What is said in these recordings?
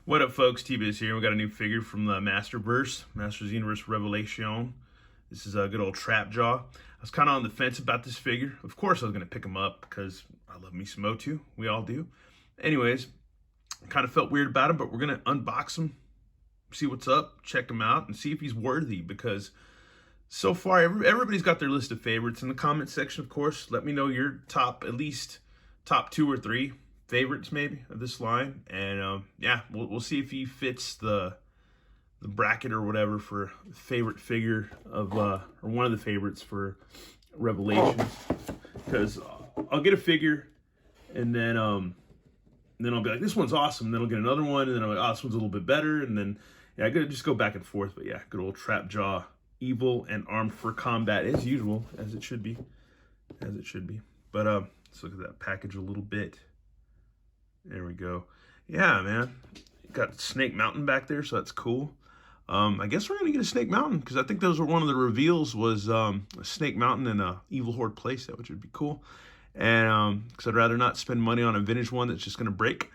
What up, folks? T-Biz here. We got a new figure from the Masterverse, Masters Universe Revelation. This is a good old trap jaw. I was kind of on the fence about this figure. Of course, I was going to pick him up because I love me some Motu. We all do. Anyways, I kind of felt weird about him, but we're going to unbox him, see what's up, check him out, and see if he's worthy. Because so far, everybody's got their list of favorites in the comment section. Of course, let me know your at least top 2 or 3 favorites maybe of this line, and yeah, we'll see if he fits the bracket or whatever for favorite figure of or one of the favorites for Revelations. Because I'll get a figure and then I'll be like, this one's awesome, and then I'll get another one, and then I'm like, oh, this one's a little bit better, and then yeah, I gotta just go back and forth. But yeah, good old trap jaw, evil and armed for combat as usual, as it should be. But let's look at that package a little bit. There we go. Yeah, man. Got Snake Mountain back there, so that's cool. I guess we're going to get a Snake Mountain, because I think those were one of the reveals was a Snake Mountain and a Evil Horde playset, which would be cool. And because I'd rather not spend money on a vintage one that's just going to break.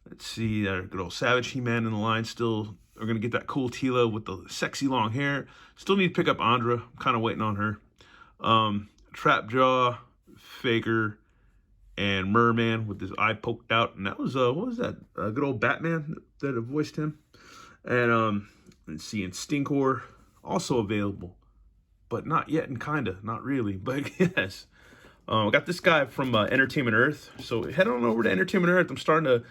Let's see, good old Savage He-Man in the line. Still, we're going to get that cool Tila with the sexy long hair. Still need to pick up Andra. I'm kind of waiting on her. Trap Jaw, Faker, and Merman with his eye poked out, and that was what was that? Good old Batman that voiced him. And let's see, and Stinkor also available, but not yet, and kinda, not really, but yes. I got this guy from Entertainment Earth, so head on over to Entertainment Earth. I'm starting to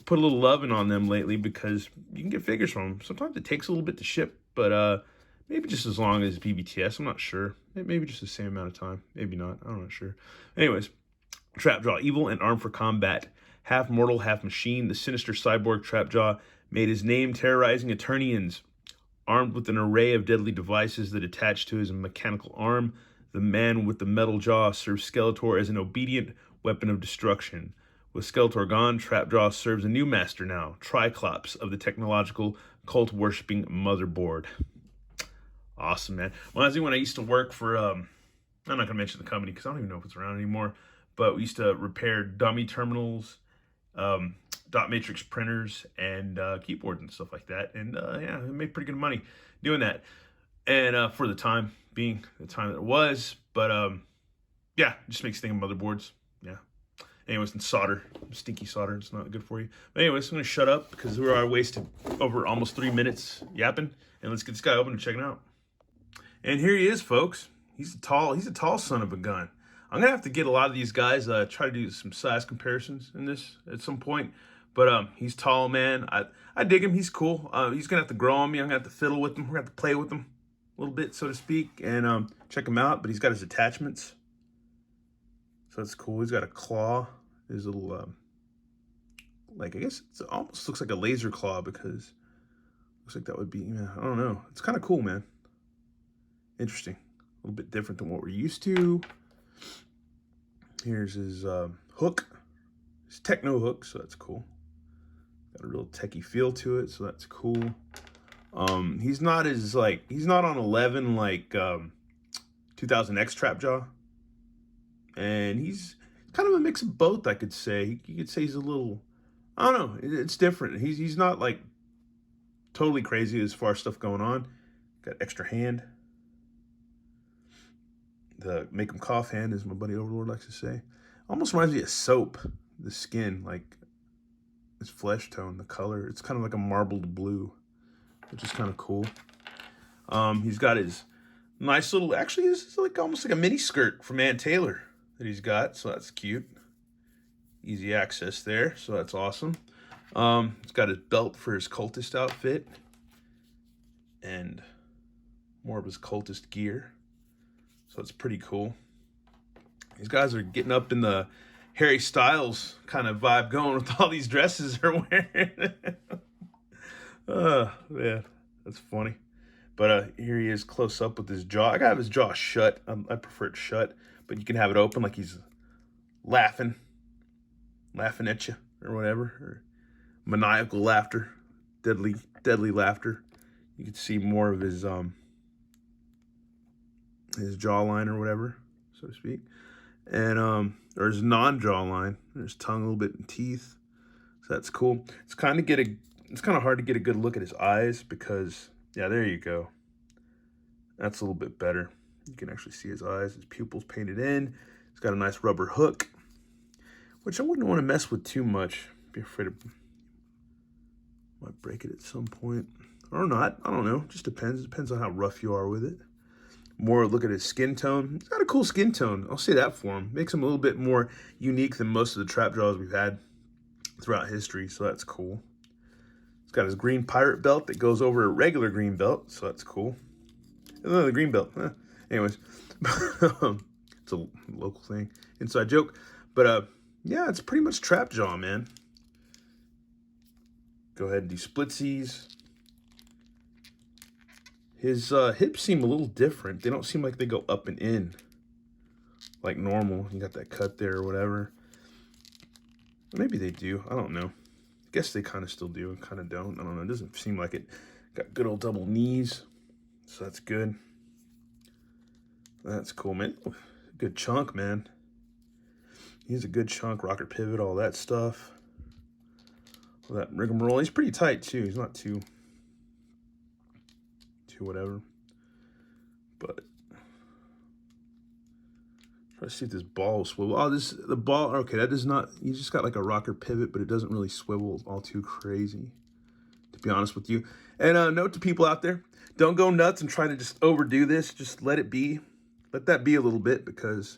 put a little loving on them lately because you can get figures from them. Sometimes it takes a little bit to ship, but maybe just as long as BBTS. I'm not sure. Maybe just the same amount of time. Maybe not. I'm not sure. Anyways. Trapjaw, evil and armed for combat. Half mortal, half machine, the sinister cyborg Trapjaw made his name terrorizing Eternians. Armed with an array of deadly devices that attach to his mechanical arm, the man with the metal jaw serves Skeletor as an obedient weapon of destruction. With Skeletor gone, Trapjaw serves a new master now, Triclops of the technological, cult-worshipping motherboard. Awesome, man. When I used to work for, I'm not going to mention the company because I don't even know if it's around anymore, but we used to repair dummy terminals, dot matrix printers, and keyboards and stuff like that. And yeah, we made pretty good money doing that. And for the time being, the time that it was. But yeah, it just makes you think of motherboards. Yeah. Anyways, and solder, stinky solder, it's not good for you. But anyways, I'm going to shut up because we are wasted over almost 3 minutes yapping. And let's get this guy open and check it out. And here he is, folks. He's a tall son of a gun. I'm going to have to get a lot of these guys, try to do some size comparisons in this at some point. But he's tall, man. I dig him. He's cool. He's going to have to grow on me. I'm going to have to fiddle with him. We're going to have to play with him a little bit, so to speak, and check him out. But he's got his attachments. So that's cool. He's got a claw. His little, like, I guess it almost looks like a laser claw because it looks like that would be, I don't know. It's kind of cool, man. Interesting. A little bit different than what we're used to. Here's his hook, his techno hook, so that's cool. Got a real techie feel to it, so that's cool. He's not on 11 like 2000X Trapjaw, and he's kind of a mix of both. I could say you could say he's a little, I don't know, it's different. He's not like totally crazy as far as stuff going on. Got extra hand. The make him cough hand, as my buddy Overlord likes to say. Almost reminds me of Soap, the skin, like his flesh tone, the color. It's kind of like a marbled blue, which is kind of cool. He's got his nice little, actually this is like almost like a mini skirt from Aunt Taylor that he's got, so that's cute. Easy access there, so that's awesome. He's got his belt for his cultist outfit and more of his cultist gear. So it's pretty cool. These guys are getting up in the Harry Styles kind of vibe going with all these dresses they're wearing. Oh, man, that's funny. But here he is close up with his jaw. I got to have his jaw shut. I prefer it shut, but you can have it open like he's laughing at you or whatever. Or maniacal laughter, deadly laughter. You can see more of his jawline or whatever, so to speak, and or his non-jawline. There's tongue a little bit and teeth, so that's cool. It's kind of it's kind of hard to get a good look at his eyes because, yeah, there you go. That's a little bit better. You can actually see his eyes, his pupils painted in. He's got a nice rubber hook, which I wouldn't want to mess with too much. Be afraid of, might break it at some point. Or not, I don't know, just depends. It depends on how rough you are with it. More look at his skin tone. He's got a cool skin tone, I'll say that for him. Makes him a little bit more unique than most of the trap jaws we've had throughout history, so that's cool. He's got his green pirate belt that goes over a regular green belt, so that's cool. And then the green belt, anyways, it's a local thing, inside joke. But yeah, it's pretty much trap jaw, man. Go ahead and do splitsies. His hips seem a little different. They don't seem like they go up and in like normal. You got that cut there or whatever. Maybe they do. I don't know. I guess they kind of still do and kind of don't. I don't know. It doesn't seem like it. Got good old double knees. So that's good. That's cool, man. Good chunk, man. He's a good chunk. Rocker pivot, all that stuff. All that rigmarole. He's pretty tight, too. He's not too whatever. But try to see if this ball will swivel. Oh, the ball, okay, that does not, you just got like a rocker pivot, but it doesn't really swivel all too crazy, to be honest with you. And note to people out there, don't go nuts and try to just overdo this. Just let it be. Let that be a little bit because,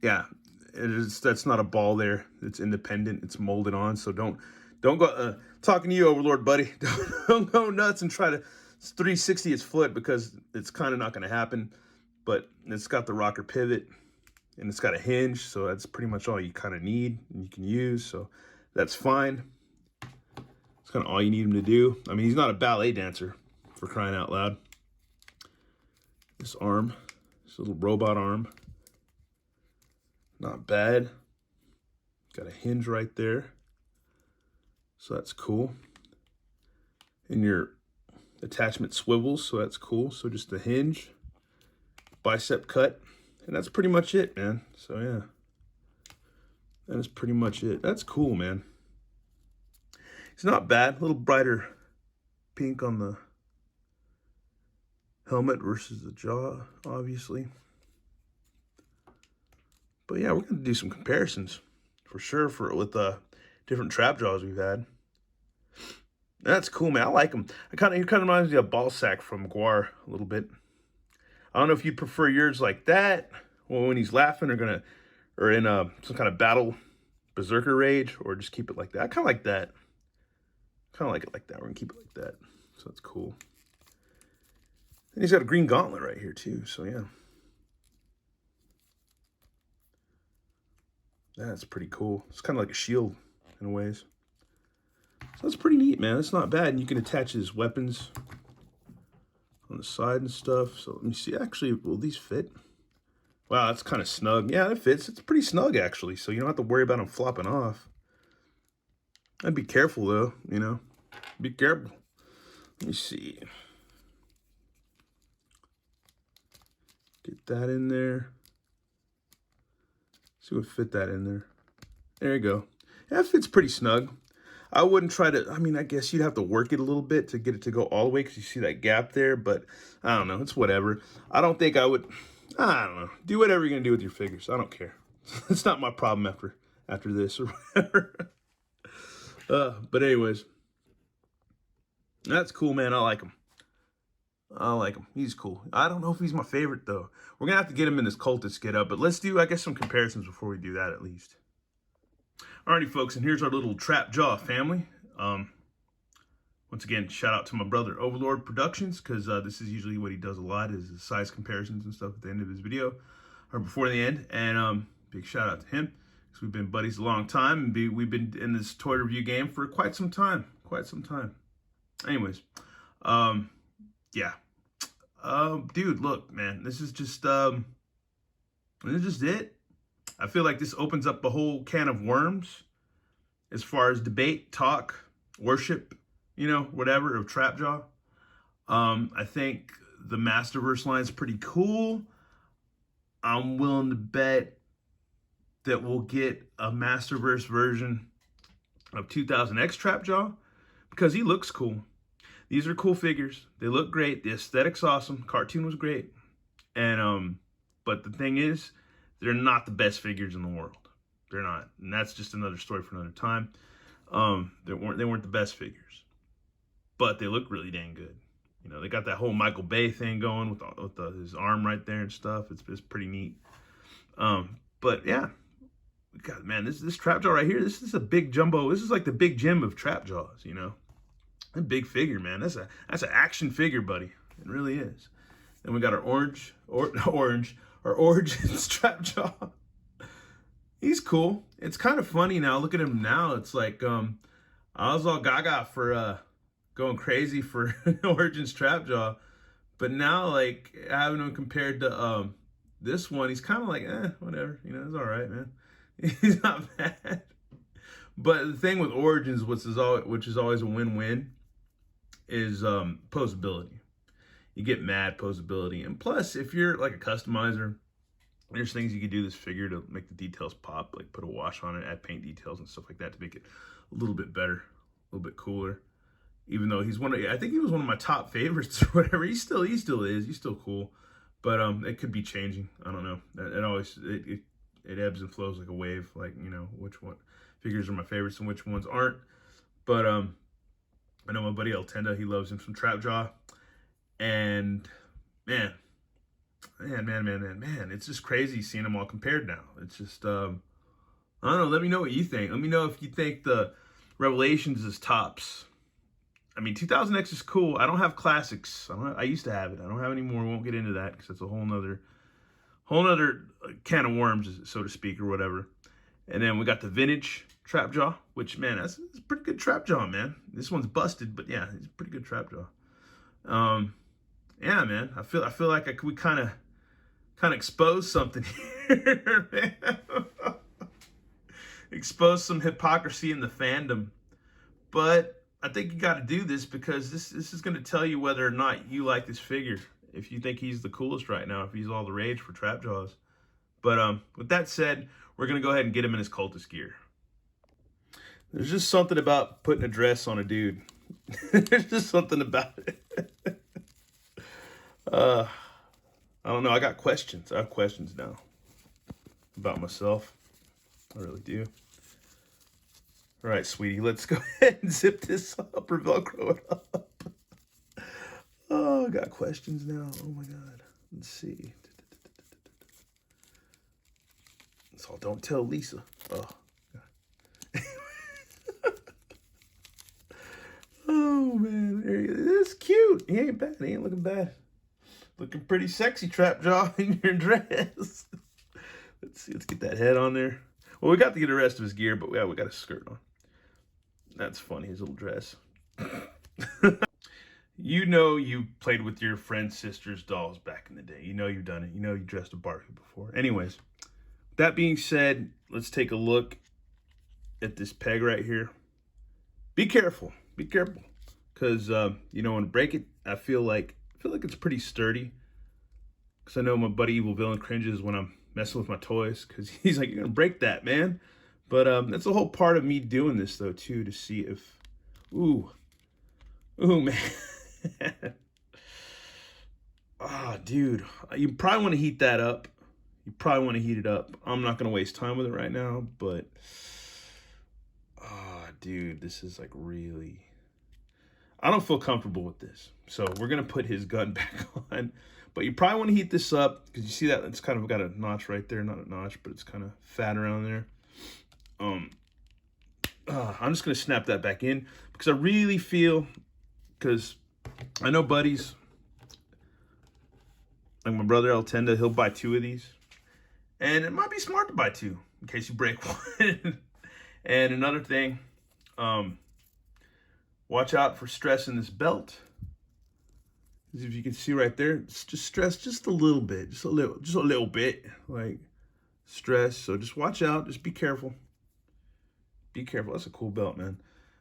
yeah, that's not a ball there. It's independent. It's molded on. So don't go, talking to you, Overlord, buddy. Don't go nuts and try to 360 its foot because it's kind of not going to happen. But it's got the rocker pivot and it's got a hinge. So that's pretty much all you kind of need and you can use. So that's fine. It's kind of all you need him to do. I mean, he's not a ballet dancer, for crying out loud. This arm, this little robot arm, not bad. Got a hinge right there. So that's cool. And your attachment swivels, so that's cool. So just the hinge, bicep cut, and that's pretty much it, man. So yeah, that is pretty much it. That's cool, man. It's not bad. A little brighter pink on the helmet versus the jaw, obviously. But yeah, we're gonna do some comparisons for sure with different trap jaws we've had. That's cool, man. I like him. He kind of reminds me of Ballsack from Guar a little bit. I don't know if you prefer yours like that, or when he's laughing, or in some kind of battle berserker rage, or just keep it like that. I kind of like that. Kind of like it like that. We're gonna keep it like that. So that's cool. And he's got a green gauntlet right here too. So yeah, that's pretty cool. It's kind of like a shield in ways. So that's pretty neat, man. That's not bad. And you can attach his weapons on the side and stuff. So let me see. Actually, will these fit? Wow, that's kind of snug. Yeah, it fits. It's pretty snug, actually. So you don't have to worry about them flopping off. I'd be careful, though, you know. Be careful. Let me see. Get that in there. See what fit that in there. There you go. Yeah, it fits pretty snug. I wouldn't try to, I mean, I guess you'd have to work it a little bit to get it to go all the way because you see that gap there, but I don't know. It's whatever. I don't think I would, I don't know. Do whatever you're going to do with your figures. I don't care. It's not my problem after this or whatever. But anyways, that's cool, man. I like him. I like him. He's cool. I don't know if he's my favorite, though. We're going to have to get him in this cultist get up, but let's do, I guess, some comparisons before we do that at least. Alrighty, folks, and here's our little trap jaw family. Once again, shout out to my brother Overlord Productions, because this is usually what he does a lot, is the size comparisons and stuff at the end of his video, or before the end. And big shout out to him, because we've been buddies a long time, and we've been in this toy review game for quite some time. Anyways, yeah. Dude, look, man, this is just it. I feel like this opens up a whole can of worms as far as debate, talk, worship, you know, whatever, of trap jaw. I think the Masterverse line is pretty cool. I'm willing to bet that we'll get a Masterverse version of 2000X trap jaw, because he looks cool. These are cool figures. They look great. The aesthetic's awesome. Cartoon was great. And but the thing is, they're not the best figures in the world. They're not. And that's just another story for another time. They weren't the best figures. But they look really dang good. You know, they got that whole Michael Bay thing going with his arm right there and stuff. It's pretty neat. But yeah, God, man, this trap jaw right here, this is a big jumbo. This is like the big gym of trap jaws, you know. A big figure, man. That's an action figure, buddy. It really is. Then we got our Origins trap jaw. He's cool. It's kind of funny now. Look at him now. It's like I was all gaga for going crazy for Origins trap jaw, but now like having him compared to this one, he's kind of like whatever. You know, it's all right, man. He's not bad. But the thing with Origins, which is always a win-win, is posability. You get mad posability, and plus, if you're like a customizer, there's things you could do this figure to make the details pop, like put a wash on it, add paint details and stuff like that to make it a little bit better, a little bit cooler. Even though I think he was one of my top favorites or whatever. He still is. He's still cool, but it could be changing. I don't know. It ebbs and flows like a wave. Like, you know, which one figures are my favorites and which ones aren't. But I know my buddy Altenda, he loves him some trap jaw, and man, it's just crazy seeing them all compared now. It's just I don't know. Let me know what you think. Let me know if you think the Revelations is tops. I mean, 2000X is cool. I don't have classics. I used to have it. I don't have any more. We won't get into that because that's a whole nother can of worms, so to speak, or whatever. And then we got the vintage trap jaw, which, man, that's a pretty good trap jaw, man. This one's busted, but yeah, it's a pretty good trap jaw. Yeah, man. I feel like we kind of expose something here, man. Expose some hypocrisy in the fandom, but I think you got to do this because this is going to tell you whether or not you like this figure. If you think he's the coolest right now, if he's all the rage for trap jaws. But with that said, we're going to go ahead and get him in his cultist gear. There's just something about putting a dress on a dude. There's just something about it. I don't know. I got questions. I have questions now about myself. I really do. All right, sweetie, let's go ahead and zip this up or Velcro it up. Oh, I got questions now. Oh, my God. Let's see. So don't tell Lisa. Oh, God. Oh, man. There he is. It's cute. He ain't bad. He ain't looking bad. Looking pretty sexy, trap jaw, in your dress. Let's see. Let's get that head on there. Well, we got to get the rest of his gear, but we got a skirt on. That's funny, his little dress. You know you played with your friend's sister's dolls back in the day. You know you've done it. You know you dressed a Barbie before. Anyways, that being said, let's take a look at this peg right here. Be careful. Be careful. Because, you know, when I break it, I feel like it's pretty sturdy. Because I know my buddy Evil Villain cringes when I'm messing with my toys. Because he's like, you're going to break that, man. But that's the whole part of me doing this, though, too, to see if... Ooh, man. Ah, dude. You probably want to heat that up. You probably want to heat it up. I'm not going to waste time with it right now, but... Ah, dude, this is, like, really... I don't feel comfortable with this. So we're going to put his gun back on. But you probably want to heat this up, because you see that it's kind of got a notch right there. Not a notch, but it's kind of fat around there. I'm just going to snap that back in because I really feel, because I know buddies, like my brother Altenda, he'll buy 2 of these. And it might be smart to buy 2 in case you break one. And another thing, watch out for stress in this belt. As if you can see right there, it's just stress just a little bit, just a little bit, like stress. So just watch out, just be careful. Be careful. That's a cool belt, man.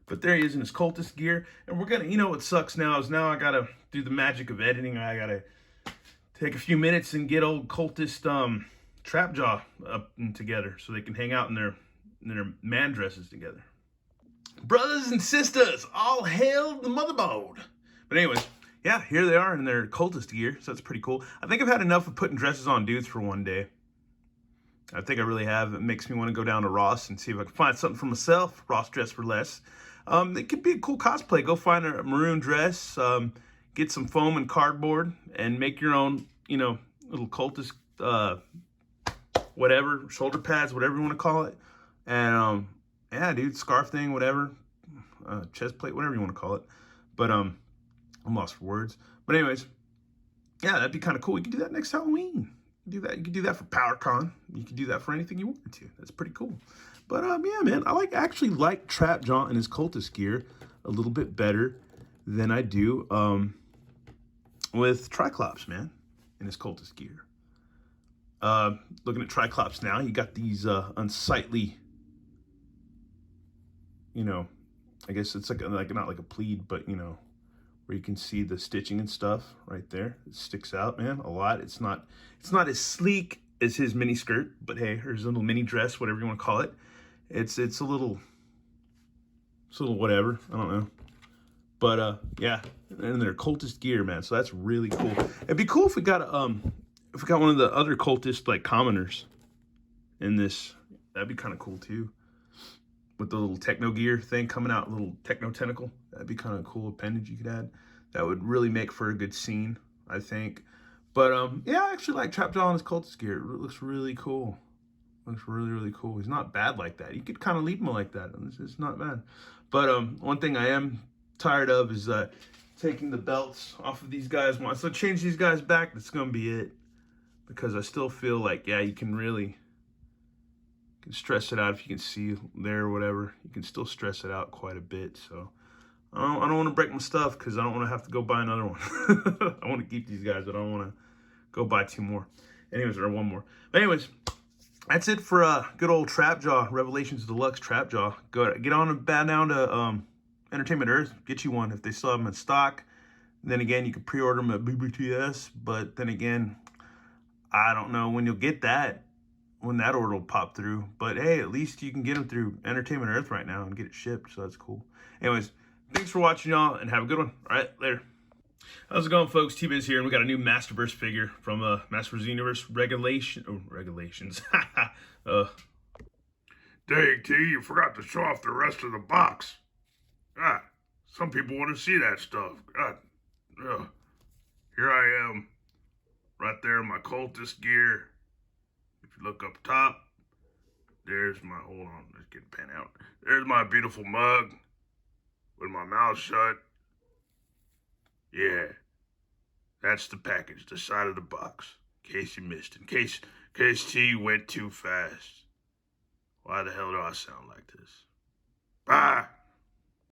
But there he is in his cultist gear. And we're going to, you know what sucks now is now I got to do the magic of editing. I got to take a few minutes and get old cultist trap jaw up and together so they can hang out in their man dresses together. Brothers and sisters, all hail the motherboard. But anyways, yeah, here they are in their cultist gear, so that's pretty cool. I think I've had enough of putting dresses on dudes for one day. I think I really have. It makes me want to go down to Ross and see if I can find something for myself. Ross Dress for Less. It could be a cool cosplay. Go find a maroon dress, get some foam and cardboard, and make your own, little cultist, whatever, shoulder pads, whatever you want to call it. And, yeah, dude, scarf thing, whatever, chest plate, whatever you want to call it. But, I'm lost for words. But anyways, yeah, that'd be kind of cool. You could do that next Halloween. Do that. You could do that for PowerCon. You could do that for anything you wanted to. That's pretty cool. But yeah, man, I actually like Trap Jaw and his cultist gear a little bit better than I do with Triclops, man, and his cultist gear. Looking at Triclops now, you got these unsightly, I guess it's like not like a pleat, but where you can see the stitching and stuff right there. It sticks out, man, a lot. It's not as sleek as his mini skirt, but hey, or his little mini dress, whatever you want to call it. It's a little whatever, I don't know. But yeah, and their cultist gear, man. So that's really cool. It'd be cool if we got one of the other cultist like commoners in this. That'd be kind of cool too. With the little techno gear thing coming out, little techno tentacle. That'd be kind of a cool appendage you could add. That would really make for a good scene, I think. But yeah, I actually like Trap Jaw and his cultist gear. It looks really cool. Looks really, really cool. He's not bad like that. You could kind of leave him like that. It's not bad. But one thing I am tired of is taking the belts off of these guys. Once I change these guys back, that's going to be it. Because I still feel like, yeah, you can really stress it out if you can see there or whatever. You can still stress it out quite a bit. So I don't want to break my stuff because I don't want to have to go buy another one. I want to keep these guys, but I don't want to go buy two more. Anyways, or one more. But anyways, that's it for good old Trap Jaw, Revelations Deluxe Trap Jaw. Get on and bow down to Entertainment Earth. Get you one if they still have them in stock. Then again, you can pre-order them at BBTS. But then again, I don't know when you'll get that, when that order will pop through. But hey, at least you can get them through Entertainment Earth right now and get it shipped. So that's cool. Anyways, thanks for watching, y'all, and have a good one. All right, later. How's it going, folks? T-Biz here, and we got a new Masterverse figure from Masterverse Universe Regulations. Dang, T, you forgot to show off the rest of the box. God, some people want to see that stuff. God, here I am, right there in my cultist gear. If you look up top, there's my, hold on, let's get the pen out. There's my beautiful mug with my mouth shut. Yeah, that's the package, the side of the box, in case you missed it, in case T went too fast. Why the hell do I sound like this? Bye.